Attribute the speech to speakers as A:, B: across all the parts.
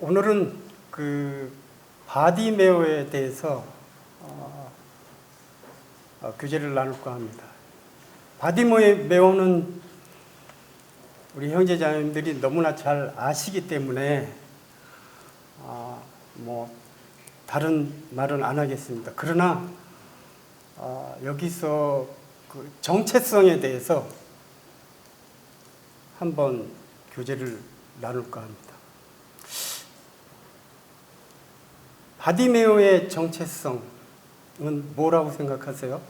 A: 오늘은 바디메오에 대해서 교제를 나눌까 합니다. 바디메오는 우리 형제자매님들이 너무나 잘 아시기 때문에 다른 말은 안 하겠습니다. 그러나 여기서 그 정체성에 대해서 한번 교제를 나눌까 합니다. 바디메오의 정체성은 뭐라고 생각하세요?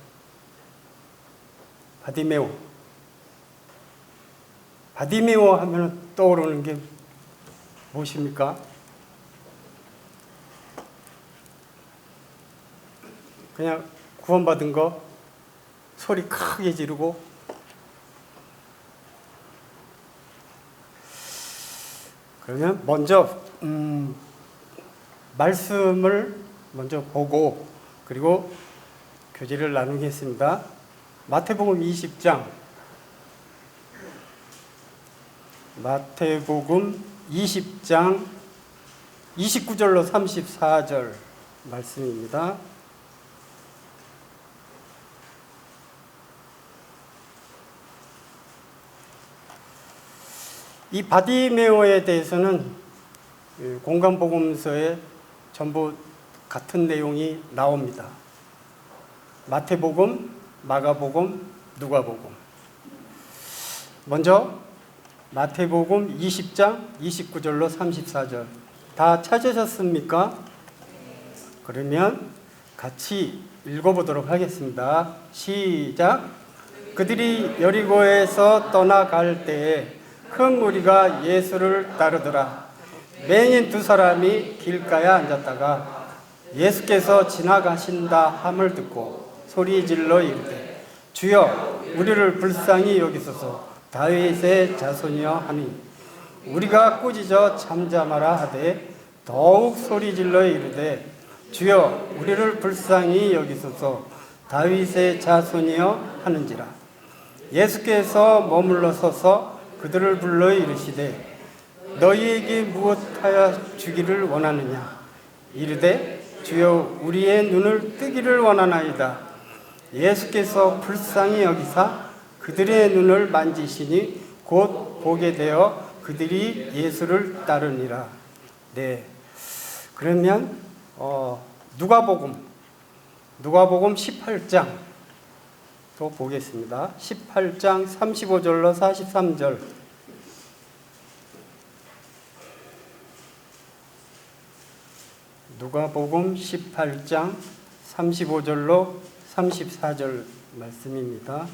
A: 바디메오 하면 떠오르는 게 무엇입니까? 그냥 구원받은 거 소리 크게 지르고 그러면 먼저 말씀을 먼저 보고 그리고 교제를 나누겠습니다. 마태복음 20장 마태복음 20장 29절로 34절 말씀입니다. 이 바디메오에 대해서는 공간복음서에 전부 같은 내용이 나옵니다. 마태복음, 마가복음, 누가복음. 먼저 마태복음 20장 29절로 34절 다 찾으셨습니까? 그러면 같이 읽어보도록 하겠습니다. 시작. 그들이 여리고에서 떠나갈 때에 큰 무리가 예수를 따르더라. 맹인 두 사람이 길가에 앉았다가 예수께서 지나가신다 함을 듣고 소리질러 이르되 주여 우리를 불쌍히 여기소서 다윗의 자손이여 하니 우리가 꾸짖어 잠잠하라 하되 더욱 소리질러 이르되 주여 우리를 불쌍히 여기소서 다윗의 자손이여 하는지라. 예수께서 머물러 서서 그들을 불러 이르시되 너희에게 무엇하여 주기를 원하느냐. 이르되 주여 우리의 눈을 뜨기를 원하나이다. 예수께서 불쌍히 여기사 그들의 눈을 만지시니 곧 보게 되어 그들이 예수를 따르니라. 네. 그러면 누가복음 18장 또 보겠습니다. 18장 35절로 43절. 누가복음 18장 35절로 34절 말씀입니다.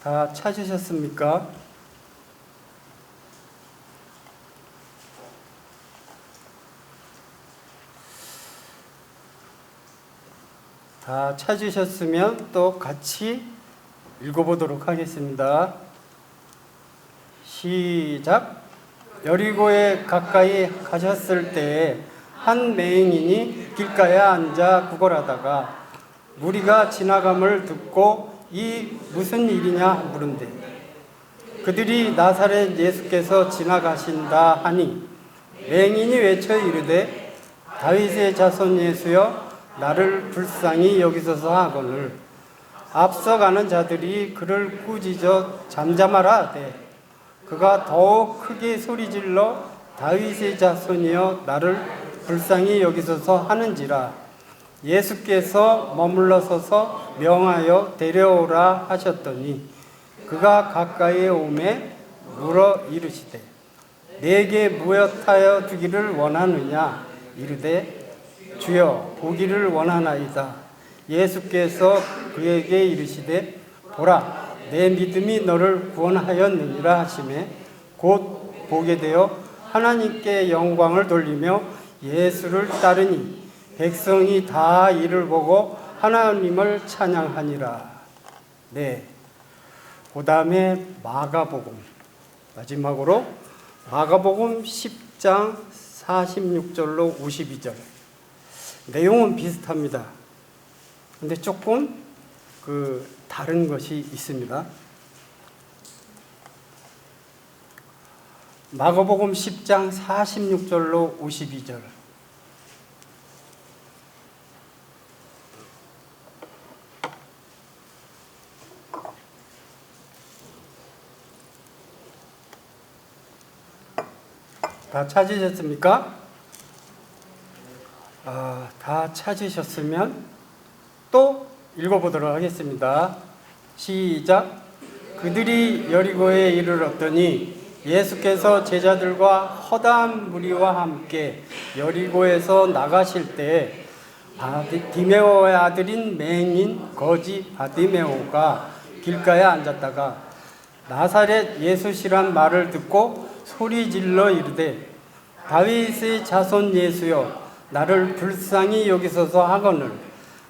A: 다 찾으셨습니까? 다 찾으셨으면 또 같이 읽어보도록 하겠습니다. 시작. 여리고에 가까이 가셨을 때에 한 맹인이 길가에 앉아 구걸하다가 무리가 지나감을 듣고 이 무슨 일이냐 물은데 그들이 나사렛 예수께서 지나가신다 하니 맹인이 외쳐 이르되 다윗의 자손 예수여 나를 불쌍히 여기소서 하거늘 앞서가는 자들이 그를 꾸짖어 잠잠하라 하되 그가 더욱 크게 소리질러 다윗의 자손이여 나를 불쌍히 여기소서 하는지라. 예수께서 머물러 서서 명하여 데려오라 하셨더니 그가 가까이에 오매 물어 이르시되 내게 무엇하여 주기를 원하느냐. 이르되 주여 보기를 원하나이다. 예수께서 그에게 이르시되 보라 내 믿음이 너를 구원하였느니라 하시매 곧 보게 되어 하나님께 영광을 돌리며 예수를 따르니 백성이 다 이를 보고 하나님을 찬양하니라. 네. 그 다음에 마가복음 마지막으로 마가복음 10장 46절로 52절 내용은 비슷합니다. 근데 조금 다른 것이 있습니다. 마가복음 10장 46절로 52절. 다 찾으셨습니까? 다 찾으셨으면 또 읽어보도록 하겠습니다. 시작. 그들이 여리고에 이르렀더니 예수께서 제자들과 허다한 무리와 함께 여리고에서 나가실 때 디메오의 아들인 맹인 거지 바디메오가 길가에 앉았다가 나사렛 예수시란 말을 듣고 소리질러 이르되 다윗의 자손 예수여 나를 불쌍히 여기소서 하거늘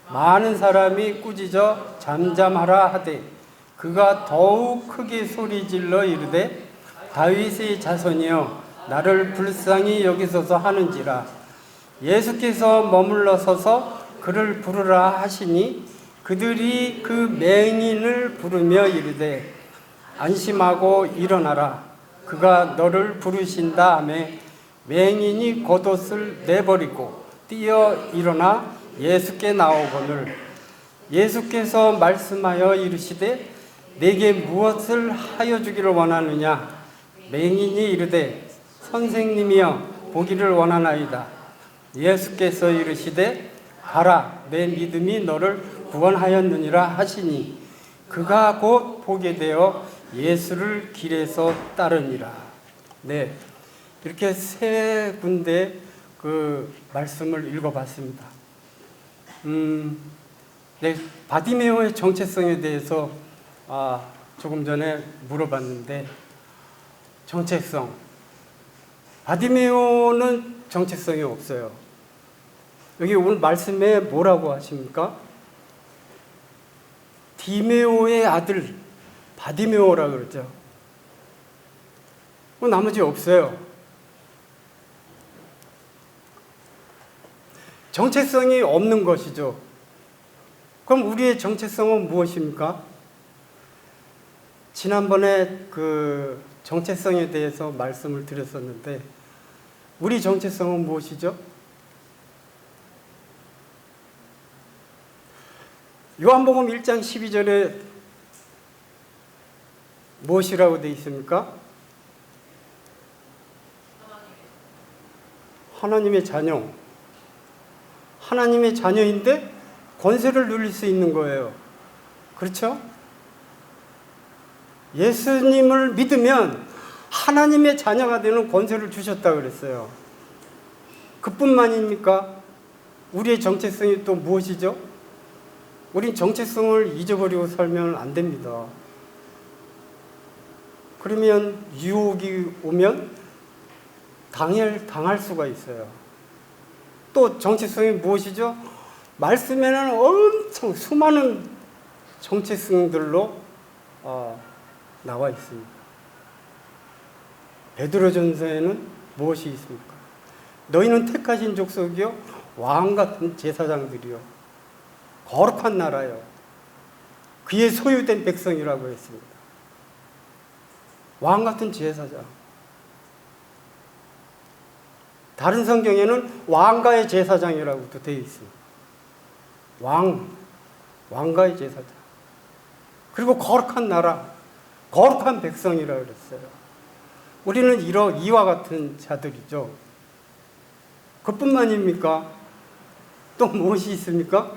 A: 많은 사람이 꾸짖어 잠잠하라 하되 그가 더욱 크게 소리질러 이르되 다윗의 자손이여 나를 불쌍히 여기소서 하는지라. 예수께서 머물러 서서 그를 부르라 하시니 그들이 그 맹인을 부르며 이르되 안심하고 일어나라 그가 너를 부르신다 하며 맹인이 겉옷을 내버리고 뛰어 일어나 예수께 나오거늘 예수께서 말씀하여 이르시되 내게 무엇을 하여 주기를 원하느냐. 맹인이 이르되 선생님이여 보기를 원하나이다. 예수께서 이르시되 가라 내 믿음이 너를 구원하였느니라 하시니 그가 곧 보게 되어 예수를 길에서 따르니라. 네, 이렇게 세 군데 그 말씀을 읽어봤습니다. 네, 바디메오의 정체성에 대해서 조금 전에 물어봤는데 정체성. 바디메오는 정체성이 없어요. 여기 오늘 말씀에 뭐라고 하십니까? 디메오의 아들 바디메오라고 그러죠. 나머지 없어요. 정체성이 없는 것이죠. 그럼 우리의 정체성은 무엇입니까? 지난번에 그 정체성에 대해서 말씀을 드렸었는데 우리 정체성은 무엇이죠? 요한복음 1장 12절에 무엇이라고 되어 있습니까? 하나님의 자녀. 하나님의 자녀인데 권세를 누릴 수 있는 거예요. 그렇죠? 예수님을 믿으면 하나님의 자녀가 되는 권세를 주셨다고 그랬어요. 그뿐만입니까? 우리의 정체성이 또 무엇이죠? 우린 정체성을 잊어버리고 살면 안 됩니다. 그러면 유혹이 오면 당할 수가 있어요. 또 정체성이 무엇이죠? 말씀에는 엄청 수많은 정체성들로 나와 있습니다. 베드로전서에는 무엇이 있습니까? 너희는 택하신 족속이요 왕 같은 제사장들이요 거룩한 나라요 그의 소유된 백성이라고 했습니다. 왕 같은 제사장. 다른 성경에는 왕가의 제사장이라고도 되어 있습니다. 왕가의 제사장. 그리고 거룩한 나라, 거룩한 백성이라고 그랬어요. 우리는 이와 같은 자들이죠. 그뿐만입니까? 또 무엇이 있습니까?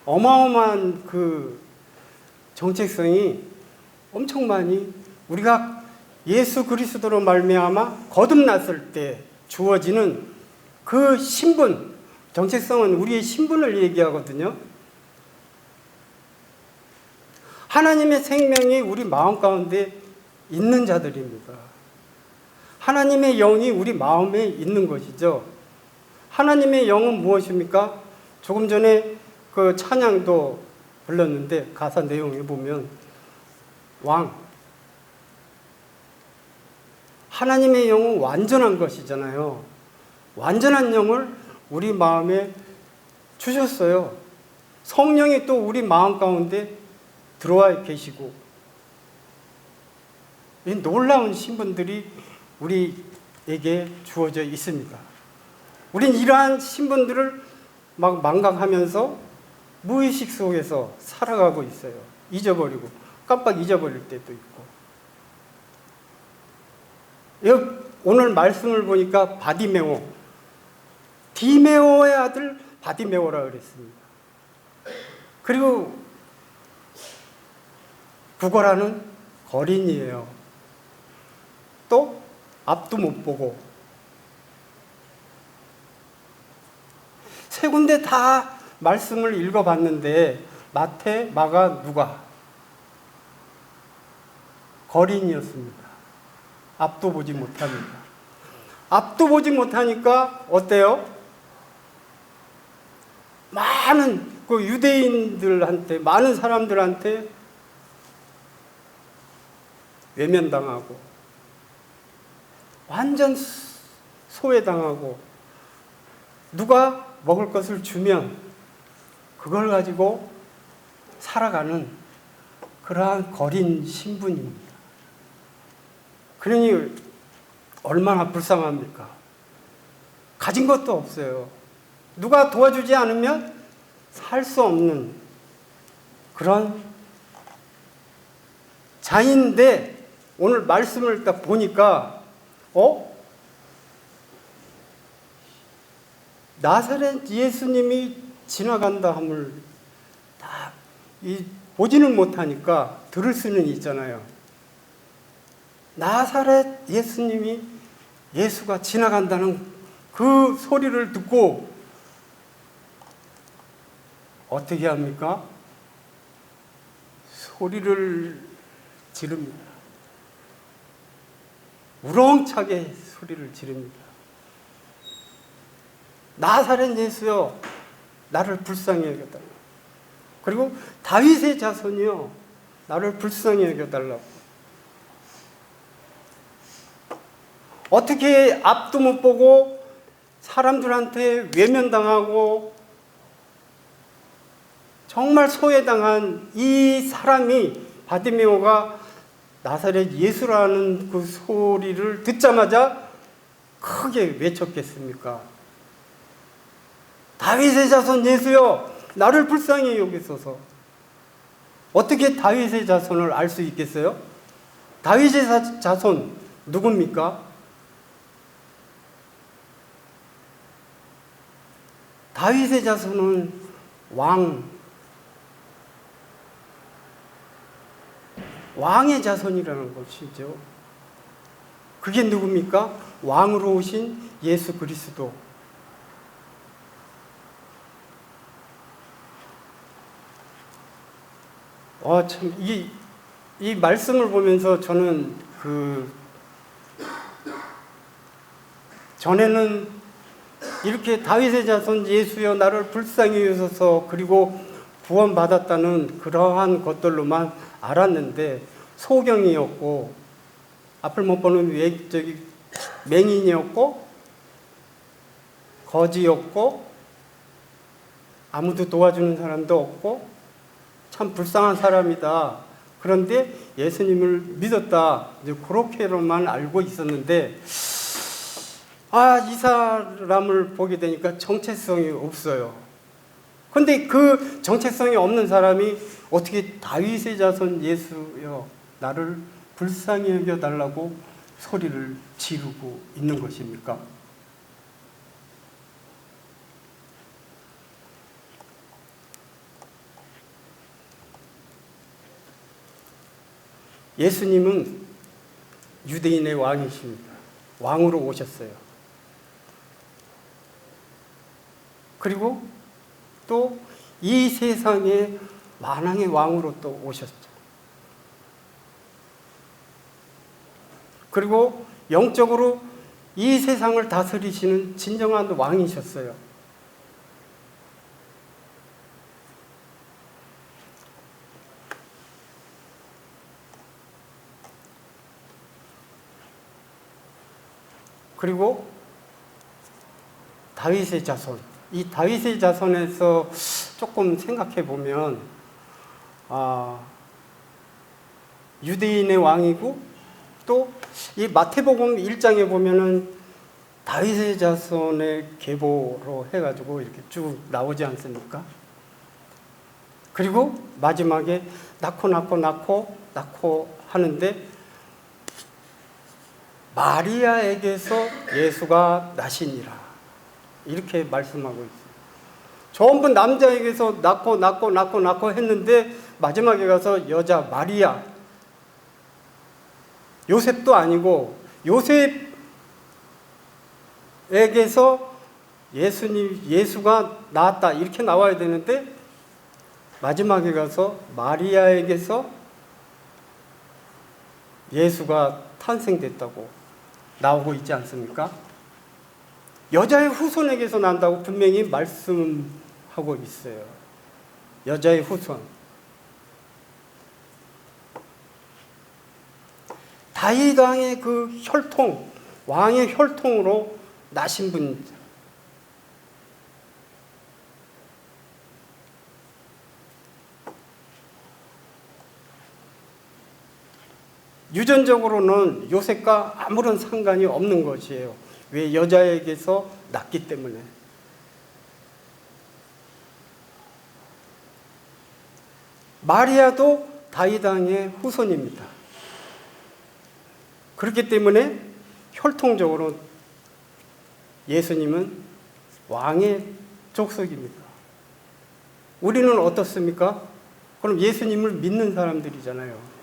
A: 어마어마한 그 정체성이 엄청 많이 우리가 예수 그리스도로 말미암아 거듭났을 때 주어지는 그 신분, 정체성은 우리의 신분을 얘기하거든요. 하나님의 생명이 우리 마음 가운데 있는 자들입니다. 하나님의 영이 우리 마음에 있는 것이죠. 하나님의 영은 무엇입니까? 조금 전에 그 찬양도 불렀는데 가사 내용에 보면 하나님의 영은 완전한 것이잖아요. 완전한 영을 우리 마음에 주셨어요. 성령이 또 우리 마음 가운데 들어와 계시고 이 놀라운 신분들이 우리에게 주어져 있습니다. 우린 이러한 신분들을 막 망각하면서 무의식 속에서 살아가고 있어요. 잊어버리고 깜빡 잊어버릴 때도 있고. 오늘 말씀을 보니까 바디메오, 디메오의 아들 바디메오라 그랬습니다. 그리고 구걸하는 거린이에요. 또 앞도 못 보고 세 군데 다 말씀을 읽어봤는데 마태, 마가, 누가 거린이었습니다. 앞도 보지 못합니다. 앞도 보지 못하니까 어때요? 많은 그 유대인들한테, 많은 사람들한테 외면당하고 완전 소외당하고, 누가 먹을 것을 주면 그걸 가지고 살아가는 그러한 거린 신분입니다. 그러니 얼마나 불쌍합니까? 가진 것도 없어요. 누가 도와주지 않으면 살 수 없는 그런 자인데, 오늘 말씀을 딱 보니까 나사렛 예수님이 지나간다 함을 다 보지는 못하니까 들을 수는 있잖아요. 나사렛 예수님이, 예수가 지나간다는 그 소리를 듣고 어떻게 합니까? 소리를 지릅니다. 우렁차게 소리를 지릅니다. 나사렛 예수여, 나를 불쌍히 여겨달라. 그리고 다윗의 자손이여, 나를 불쌍히 여겨달라고. 어떻게 앞도 못 보고 사람들한테 외면당하고 정말 소외당한 이 사람이, 바디메오가 나사렛 예수라는 그 소리를 듣자마자 크게 외쳤겠습니까? 다윗의 자손 예수여, 나를 불쌍히 여기소서. 어떻게 다윗의 자손을 알 수 있겠어요? 다윗의 자손 누굽니까? 다윗의 자손은 왕의 자손이라는 것이죠. 그게 누굽니까? 왕으로 오신 예수 그리스도. 참, 이 말씀을 보면서 저는 전에는 이렇게 다윗의 자손 예수여, 나를 불쌍히 여기소서, 그리고 구원받았다는 그러한 것들로만 알았는데, 소경이었고 앞을 못 보는 외적인 맹인이었고 거지였고 아무도 도와주는 사람도 없고 참 불쌍한 사람이다. 그런데 예수님을 믿었다. 이제 그렇게로만 알고 있었는데, 이 사람을 보게 되니까 정체성이 없어요. 근데 그 정체성이 없는 사람이 어떻게 다윗의 자손 예수여, 나를 불쌍히 여겨달라고 소리를 지르고 있는 것입니까? 예수님은 유대인의 왕이십니다. 왕으로 오셨어요. 그리고 또 이 세상의 만왕의 왕으로 또 오셨죠. 그리고 영적으로 이 세상을 다스리시는 진정한 왕이셨어요. 그리고 다윗의 자손, 이 다윗의 자손에서 조금 생각해 보면 유대인의 왕이고 또 이 마태복음 1장에 보면은 다윗의 자손의 계보로 해가지고 이렇게 쭉 나오지 않습니까? 그리고 마지막에 낳고 하는데 마리아에게서 예수가 나시니라 이렇게 말씀하고 있어요. 전부 남자에게서 낳고 했는데 마지막에 가서 여자 마리아, 요셉도 아니고 요셉에게서 예수가 나왔다 이렇게 나와야 되는데 마지막에 가서 마리아에게서 예수가 탄생됐다고 나오고 있지 않습니까? 여자의 후손에게서 난다고 분명히 말씀하고 있어요. 여자의 후손. 다윗 왕의 그 혈통, 왕의 혈통으로 나신 분입니다. 유전적으로는 요셉과 아무런 상관이 없는 것이에요. 왜? 여자에게서 났기 때문에. 마리아도 다윗 왕의 후손입니다. 그렇기 때문에 혈통적으로 예수님은 왕의 족속입니다. 우리는 어떻습니까? 그럼 예수님을 믿는 사람들이잖아요.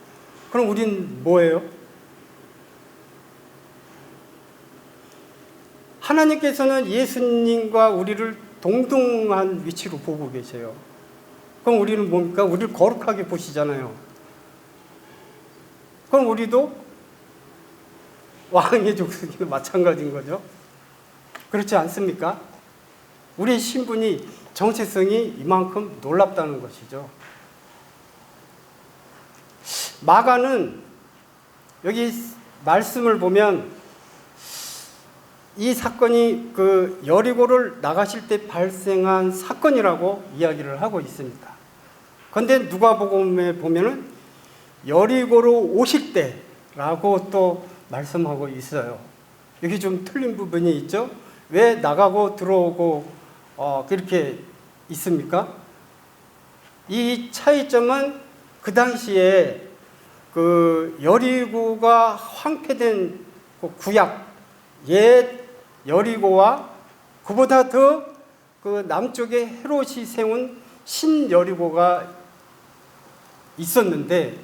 A: 그럼 우린 뭐예요? 하나님께서는 예수님과 우리를 동등한 위치로 보고 계세요. 그럼 우리는 뭡니까? 우리를 거룩하게 보시잖아요. 그럼 우리도 왕의 족속이나 마찬가지인 거죠. 그렇지 않습니까? 우리의 신분이, 정체성이 이만큼 놀랍다는 것이죠. 마가는 여기 말씀을 보면 이 사건이 그 여리고를 나가실 때 발생한 사건이라고 이야기를 하고 있습니다. 그런데 누가복음에 보면은 여리고로 오실 때라고 또 말씀하고 있어요. 여기 좀 틀린 부분이 있죠. 왜 나가고 들어오고 그렇게 있습니까? 이 차이점은 그 당시에 그 여리고가 황폐된 그 구약 옛 여리고와 그보다 더 그 남쪽에 헤롯이 세운 신여리고가 있었는데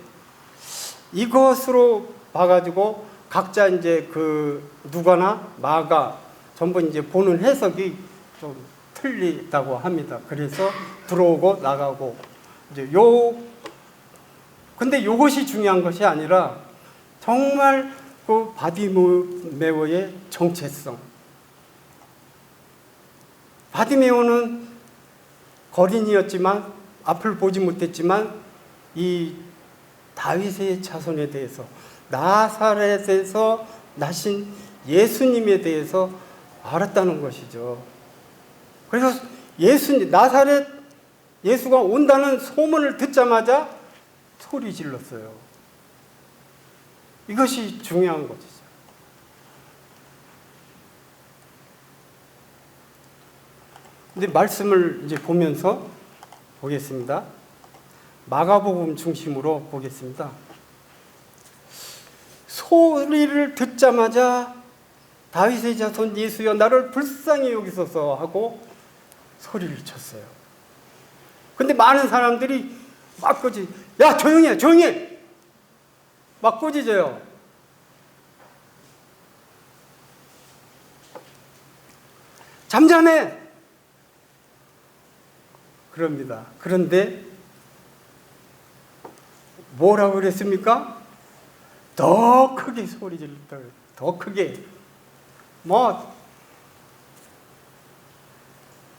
A: 이것으로 봐가지고 각자 이제 그 누가나 마가 전부 이제 보는 해석이 좀 틀리다고 합니다. 그래서 들어오고 나가고 이제 근데 이것이 중요한 것이 아니라 정말 그 바디메오의 정체성. 바디메오는 거린이었지만 앞을 보지 못했지만 이 다윗의 자손에 대해서 나사렛에서 나신 예수님에 대해서 알았다는 것이죠. 그래서 나사렛 예수가 온다는 소문을 듣자마자 소리 질렀어요. 이것이 중요한 것이죠. 근데 말씀을 이제 보면서 보겠습니다. 마가복음 중심으로 보겠습니다. 소리를 듣자마자 다윗의 자손 예수여 나를 불쌍히 여기소서 하고 소리를 쳤어요. 근데 많은 사람들이 막 야 조용히 해 막 꾸짖어요. 잠잠해 그럽니다. 그런데 뭐라고 그랬습니까? 더 크게 소리 질렀다. 더 크게.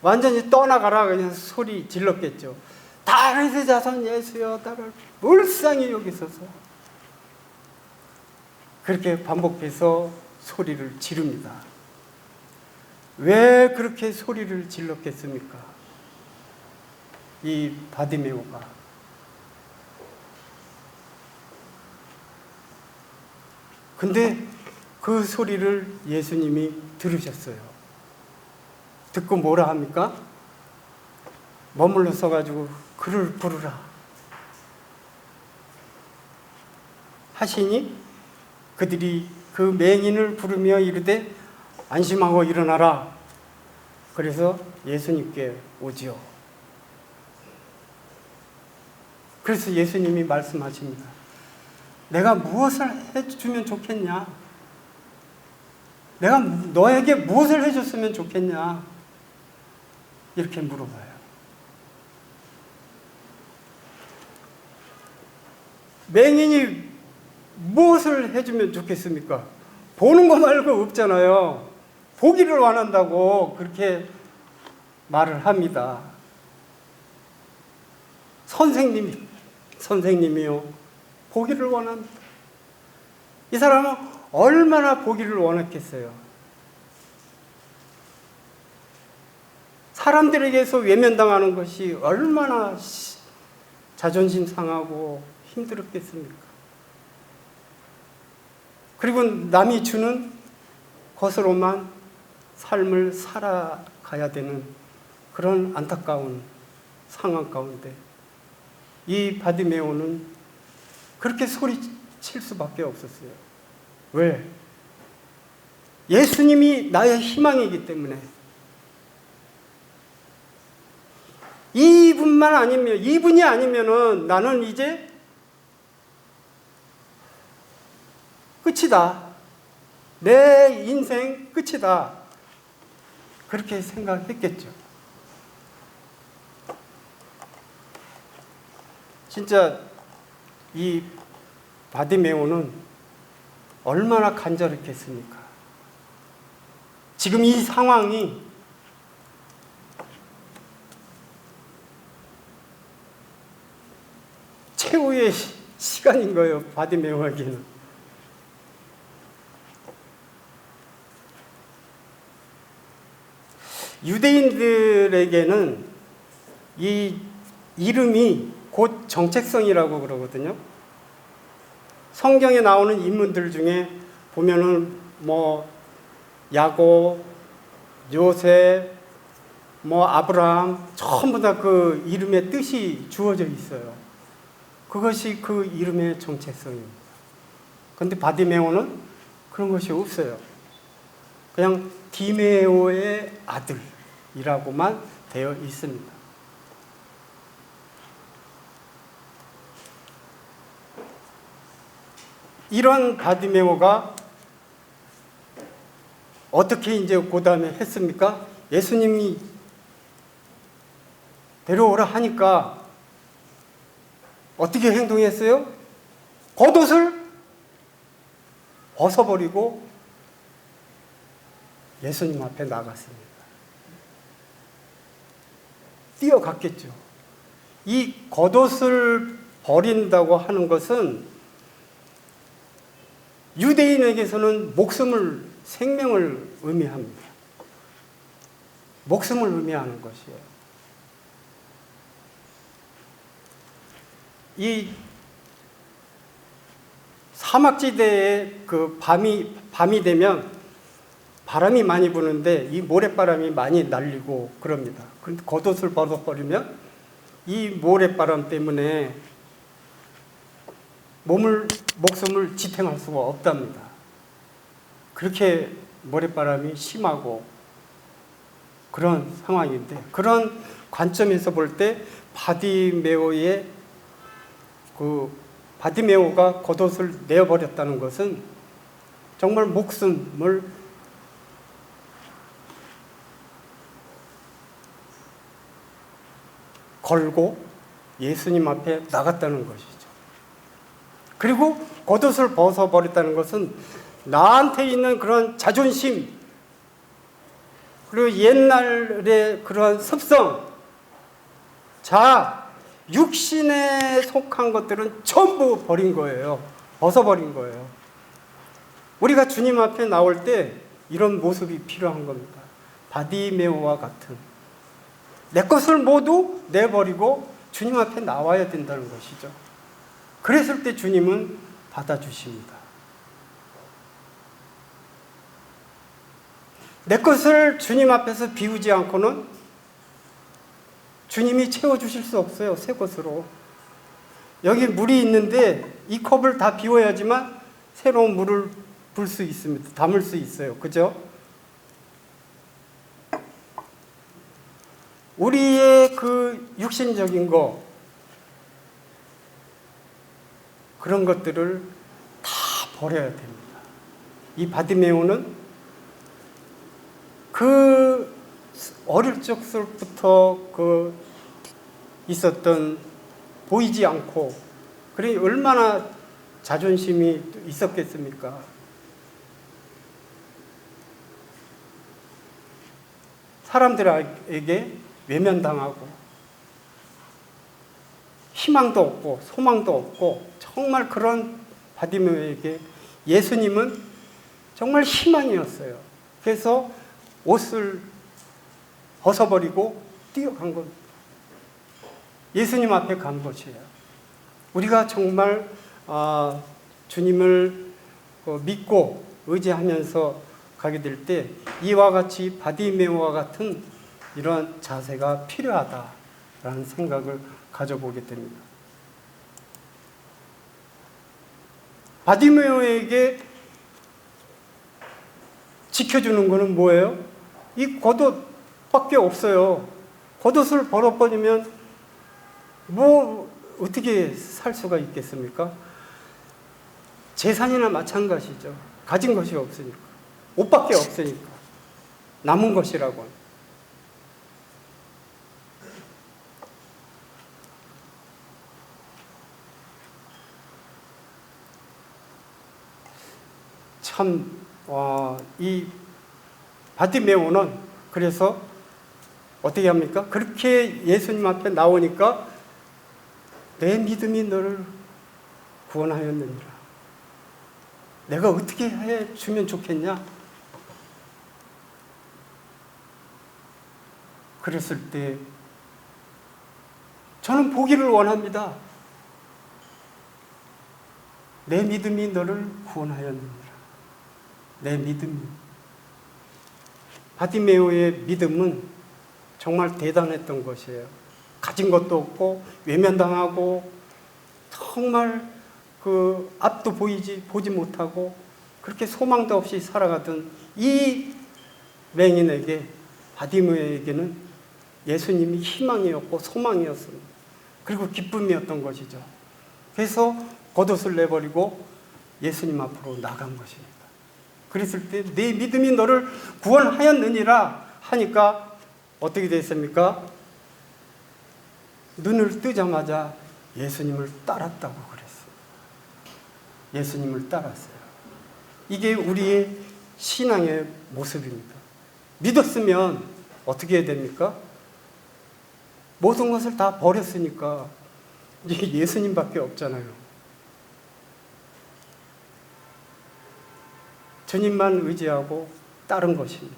A: 완전히 떠나가라 그냥 소리 질렀겠죠. 다윗의 자손 예수여 나를 불쌍히 여기소서. 그렇게 반복해서 소리를 지릅니다. 왜 그렇게 소리를 질렀겠습니까? 이 바디메오가 근데 그 소리를 예수님이 들으셨어요. 듣고 뭐라 합니까? 머물러 서가지고 그를 부르라 하시니 그들이 그 맹인을 부르며 이르되 안심하고 일어나라. 그래서 예수님께 오지요. 그래서 예수님이 말씀하십니다. 내가 무엇을 해주면 좋겠냐? 내가 너에게 무엇을 해줬으면 좋겠냐? 이렇게 물어봐요. 맹인이 무엇을 해주면 좋겠습니까? 보는 거 말고 없잖아요. 보기를 원한다고 그렇게 말을 합니다. 선생님이요. 보기를 원합니다. 이 사람은 얼마나 보기를 원했겠어요. 사람들에게서 외면당하는 것이 얼마나 자존심 상하고 힘들었겠습니까? 그리고 남이 주는 것으로만 삶을 살아가야 되는 그런 안타까운 상황 가운데 이 바디메오는 그렇게 소리칠 수밖에 없었어요. 왜? 예수님이 나의 희망이기 때문에. 이분이 아니면은 나는 이제 끝이다. 내 인생 끝이다. 그렇게 생각했겠죠. 진짜 이 바디메오는 얼마나 간절했겠습니까? 지금 이 상황이 최후의 시간인 거예요. 바디메오에게는. 유대인들에게는 이 이름이 곧 정체성이라고 그러거든요. 성경에 나오는 인물들 중에 보면은 야곱, 요셉, 아브라함 전부 다 그 이름의 뜻이 주어져 있어요. 그것이 그 이름의 정체성입니다. 그런데 바디메오는 그런 것이 없어요. 그냥 디메오의 아들이라고만 되어 있습니다. 이런 바디메오가 어떻게 이제 그 다음에 했습니까? 예수님이 데려오라 하니까 어떻게 행동했어요? 겉옷을 벗어버리고 예수님 앞에 나갔습니다. 뛰어갔겠죠. 이 겉옷을 버린다고 하는 것은 유대인에게서는 생명을 의미합니다. 목숨을 의미하는 것이에요. 이 사막지대에 밤이 되면 바람이 많이 부는데 이 모래바람이 많이 날리고 그럽니다. 그런데 겉옷을 벗어버리면 이 모래바람 때문에 목숨을 지탱할 수가 없답니다. 그렇게 모래바람이 심하고 그런 상황인데, 그런 관점에서 볼 때 바디메오가 겉옷을 내어버렸다는 것은 정말 목숨을 걸고 예수님 앞에 나갔다는 것이죠. 그리고 겉옷을 벗어버렸다는 것은 나한테 있는 그런 자존심, 그리고 옛날의 그런 습성, 육신에 속한 것들은 전부 버린 거예요. 벗어버린 거예요. 우리가 주님 앞에 나올 때 이런 모습이 필요한 겁니다. 바디메오와 같은 내 것을 모두 내버리고 주님 앞에 나와야 된다는 것이죠. 그랬을 때 주님은 받아주십니다. 내 것을 주님 앞에서 비우지 않고는 주님이 채워주실 수 없어요. 새 것으로. 여기 물이 있는데 이 컵을 다 비워야지만 새로운 물을 불 수 있습니다. 담을 수 있어요. 그죠? 우리의 그 육신적인 거, 그런 것들을 다 버려야 됩니다. 이 바디메오는 그 어릴 적부터 그 있었던 보이지 않고, 그래 얼마나 자존심이 있었겠습니까? 사람들에게 외면당하고 희망도 없고 소망도 없고, 정말 그런 바디메오에게 예수님은 정말 희망이었어요. 그래서 옷을 벗어버리고 뛰어간 겁니다. 예수님 앞에 간 것이에요. 우리가 정말 주님을 믿고 의지하면서 가게 될 때 이와 같이 바디메오와 같은 이런 자세가 필요하다라는 생각을 가져보게 됩니다. 바디메오에게 지켜주는 것은 뭐예요? 이 겉옷밖에 없어요. 겉옷을 벌어버리면 뭐 어떻게 살 수가 있겠습니까? 재산이나 마찬가지죠. 가진 것이 없으니까. 옷밖에 없으니까. 남은 것이라고. 참, 이 바디메오는 그래서 어떻게 합니까? 그렇게 예수님 앞에 나오니까 내 믿음이 너를 구원하였느니라. 내가 어떻게 해주면 좋겠냐? 그랬을 때 저는 보기를 원합니다. 내 믿음이 너를 구원하였느니라. 내 믿음이. 바디메오의 믿음은 정말 대단했던 것이에요. 가진 것도 없고 외면당하고 정말 그 앞도 보지 못하고 그렇게 소망도 없이 살아가던 이 맹인에게, 바디메오에게는 예수님이 희망이었고 소망이었습니다. 그리고 기쁨이었던 것이죠. 그래서 겉옷을 내버리고 예수님 앞으로 나간 것입니다. 그랬을 때 내 믿음이 너를 구원하였느니라 하니까 어떻게 됐습니까? 눈을 뜨자마자 예수님을 따랐다고 그랬어요. 예수님을 따랐어요. 이게 우리의 신앙의 모습입니다. 믿었으면 어떻게 해야 됩니까? 모든 것을 다 버렸으니까 이게 예수님밖에 없잖아요. 주님만 의지하고 따른 것입니다.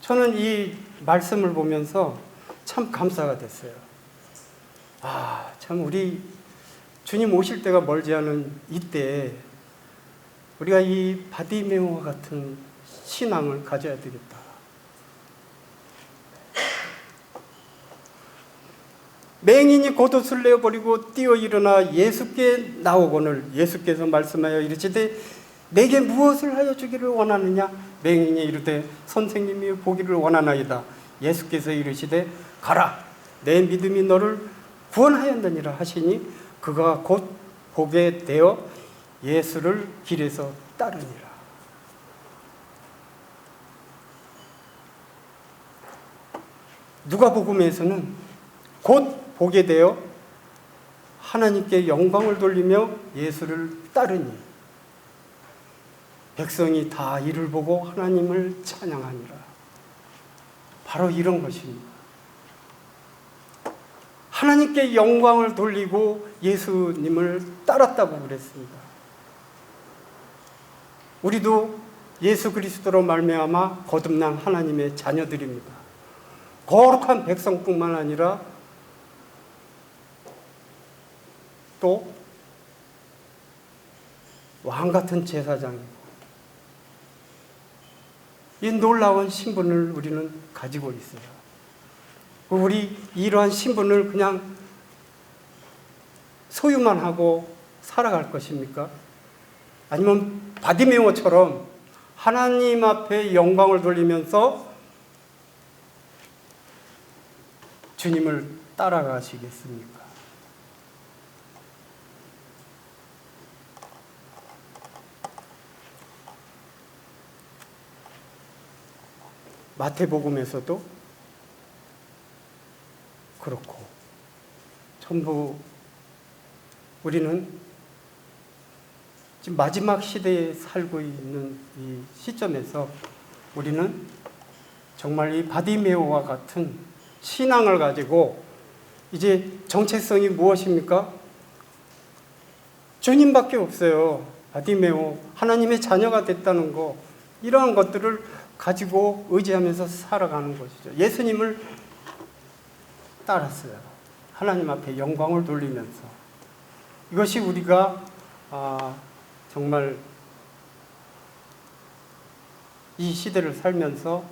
A: 저는 이 말씀을 보면서 참 감사가 됐어요. 참 우리 주님 오실 때가 멀지 않은 이때 우리가 이 바디메오와 같은 신앙을 가져야 되겠다. 맹인이 겉옷을 내어버리고 뛰어 일어나 예수께 나오거늘 예수께서 말씀하여 이르시되 내게 무엇을 하여 주기를 원하느냐? 맹인이 이르되 선생님이 보기를 원하나이다. 예수께서 이르시되 가라, 내 믿음이 너를 구원하였느니라 하시니 그가 곧 보게 되어 예수를 길에서 따르니라. 누가복음에서는 곧 보게 되어 하나님께 영광을 돌리며 예수를 따르니 백성이 다 이를 보고 하나님을 찬양하니라. 바로 이런 것입니다. 하나님께 영광을 돌리고 예수님을 따랐다고 그랬습니다. 우리도 예수 그리스도로 말미암아 거듭난 하나님의 자녀들입니다. 거룩한 백성뿐만 아니라 또 왕 같은 제사장이고 이 놀라운 신분을 우리는 가지고 있어요. 우리 이러한 신분을 그냥 소유만 하고 살아갈 것입니까? 아니면 바디메오처럼 하나님 앞에 영광을 돌리면서 주님을 따라가시겠습니까? 마태복음에서도 그렇고 전부 우리는 지금 마지막 시대에 살고 있는 이 시점에서 우리는 정말 이 바디메오와 같은 신앙을 가지고 이제 정체성이 무엇입니까? 주님밖에 없어요. 바디메오, 하나님의 자녀가 됐다는 거, 이러한 것들을 가지고 의지하면서 살아가는 것이죠. 예수님을 따랐어요. 하나님 앞에 영광을 돌리면서. 이것이 우리가 정말 이 시대를 살면서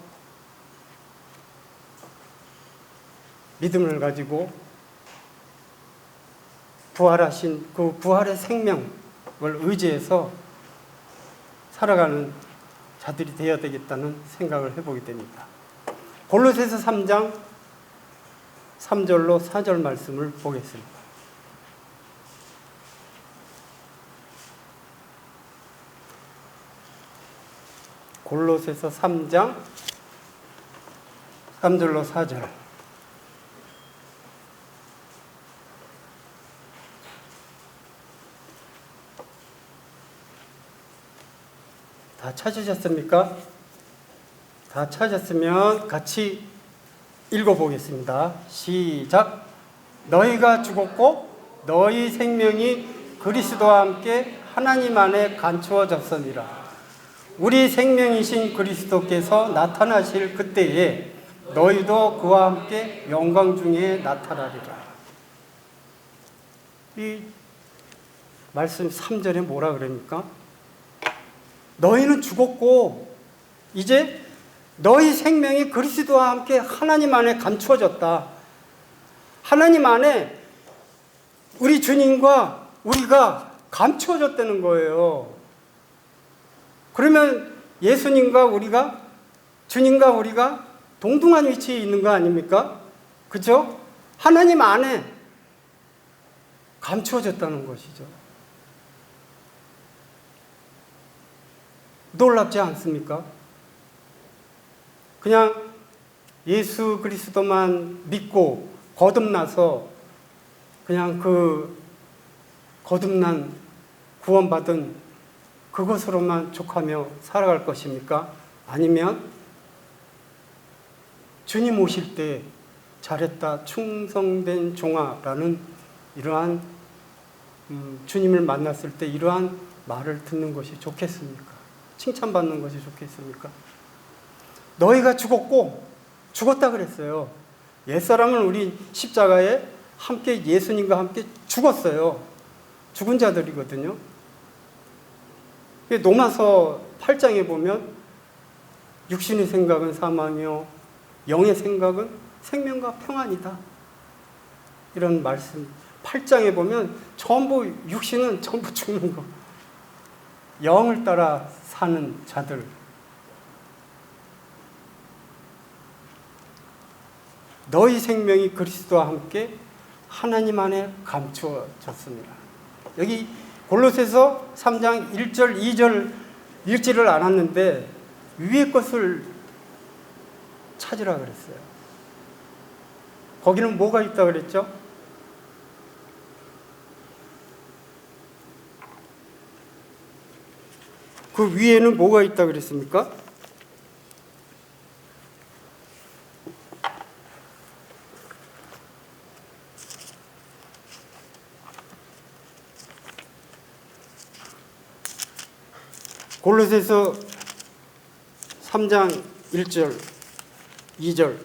A: 믿음을 가지고 부활하신 그 부활의 생명을 의지해서 살아가는 자들이 되어야 되겠다는 생각을 해보게 됩니다. 골로새서 3장 3절로 4절 말씀을 보겠습니다. 골로새서 3장 3절로 4절. 다 찾으셨습니까? 다 찾았으면 같이 읽어보겠습니다. 시작. 너희가 죽었고 너희 생명이 그리스도와 함께 하나님 안에 감추어졌으니라. 우리 생명이신 그리스도께서 나타나실 그때에 너희도 그와 함께 영광 중에 나타나리라. 이 말씀 3절에 뭐라 그럽니까? 너희는 죽었고 이제 너희 생명이 그리스도와 함께 하나님 안에 감추어졌다. 하나님 안에 우리 주님과 우리가 감추어졌다는 거예요. 그러면 예수님과 우리가, 주님과 우리가 동등한 위치에 있는 거 아닙니까? 그죠? 하나님 안에 감추어졌다는 것이죠. 놀랍지 않습니까? 그냥 예수 그리스도만 믿고 거듭나서 그냥 그 거듭난 구원받은 그것으로만 족하며 살아갈 것입니까? 아니면 주님 오실 때 잘했다 충성된 종아라는 이러한 주님을 만났을 때 이러한 말을 듣는 것이 좋겠습니까? 칭찬받는 것이 좋겠습니까? 너희가 죽었고 죽었다 그랬어요. 옛사람은 우리 십자가에 함께 예수님과 함께 죽었어요. 죽은 자들이거든요. 로마서 8장에 보면 육신의 생각은 사망이요 영의 생각은 생명과 평안이다. 이런 말씀 8장에 보면 전부 육신은 전부 죽는 거. 영을 따라 사는 자들. 너희 생명이 그리스도와 함께 하나님 안에 감추어졌습니다. 여기 골로새서 3장 1절 2절 읽지를 않았는데 위의 것을 찾으라 그랬어요. 거기는 뭐가 있다 그랬죠? 그 위에는 뭐가 있다 그랬습니까? 골로새서 3장 1절 2절.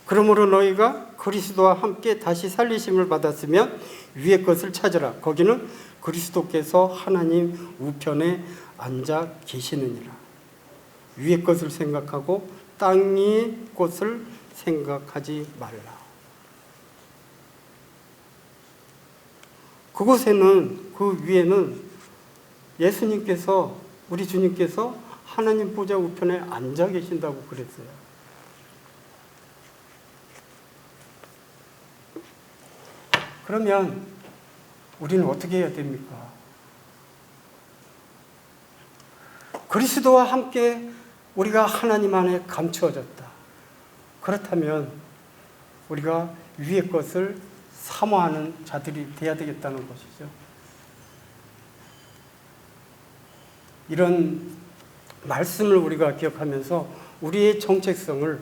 A: 그러므로 너희가 그리스도와 함께 다시 살리심을 받았으면 위의 것을 찾으라. 거기는 그리스도께서 하나님 우편에 앉아 계시느니라. 위의 것을 생각하고 땅 위의 것을 생각하지 말라. 그곳에는, 그 위에는 예수님께서, 우리 주님께서 하나님 보좌 우편에 앉아 계신다고 그랬어요. 그러면 우리는 어떻게 해야 됩니까? 그리스도와 함께 우리가 하나님 안에 감추어졌다. 그렇다면 우리가 위의 것을 사모하는 자들이 되어야 되겠다는 것이죠. 이런 말씀을 우리가 기억하면서 우리의 정체성을,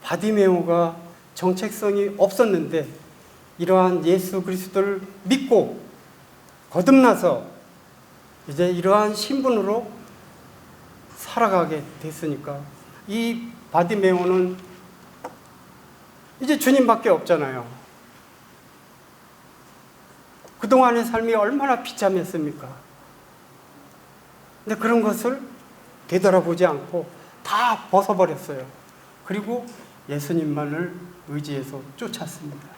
A: 바디메오가 정체성이 없었는데 이러한 예수 그리스도를 믿고 거듭나서 이제 이러한 신분으로 살아가게 됐으니까 이 바디메오는 이제 주님밖에 없잖아요. 그동안의 삶이 얼마나 비참했습니까? 근데 그런 것을 되돌아보지 않고 다 벗어버렸어요. 그리고 예수님만을 의지해서 쫓았습니다.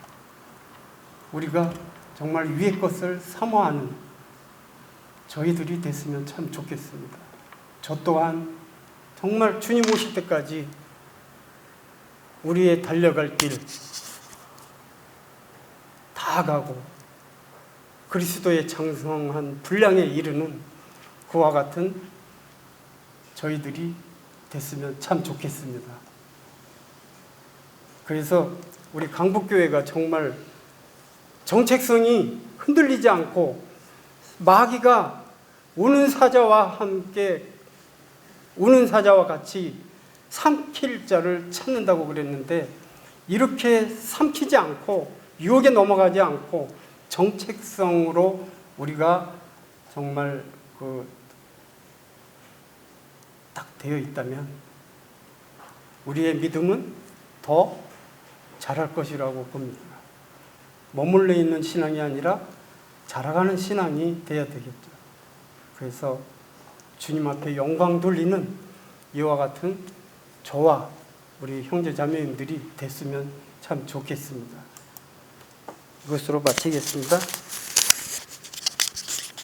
A: 우리가 정말 위의 것을 사모하는 저희들이 됐으면 참 좋겠습니다. 저 또한 정말 주님 오실 때까지 우리의 달려갈 길 다 가고 그리스도의 장성한 분량에 이르는 그와 같은 저희들이 됐으면 참 좋겠습니다. 그래서 우리 강북교회가 정말 정체성이 흔들리지 않고 마귀가 우는 사자와 함께, 우는 사자와 같이 삼킬 자를 찾는다고 그랬는데 이렇게 삼키지 않고 유혹에 넘어가지 않고 정체성으로 우리가 정말 딱 되어 있다면 우리의 믿음은 더 자랄 것이라고 봅니다. 머물러 있는 신앙이 아니라 자라가는 신앙이 되어야 되겠죠. 그래서 주님 앞에 영광 돌리는 이와 같은 저와 우리 형제 자매님들이 됐으면 참 좋겠습니다. 이것으로 마치겠습니다.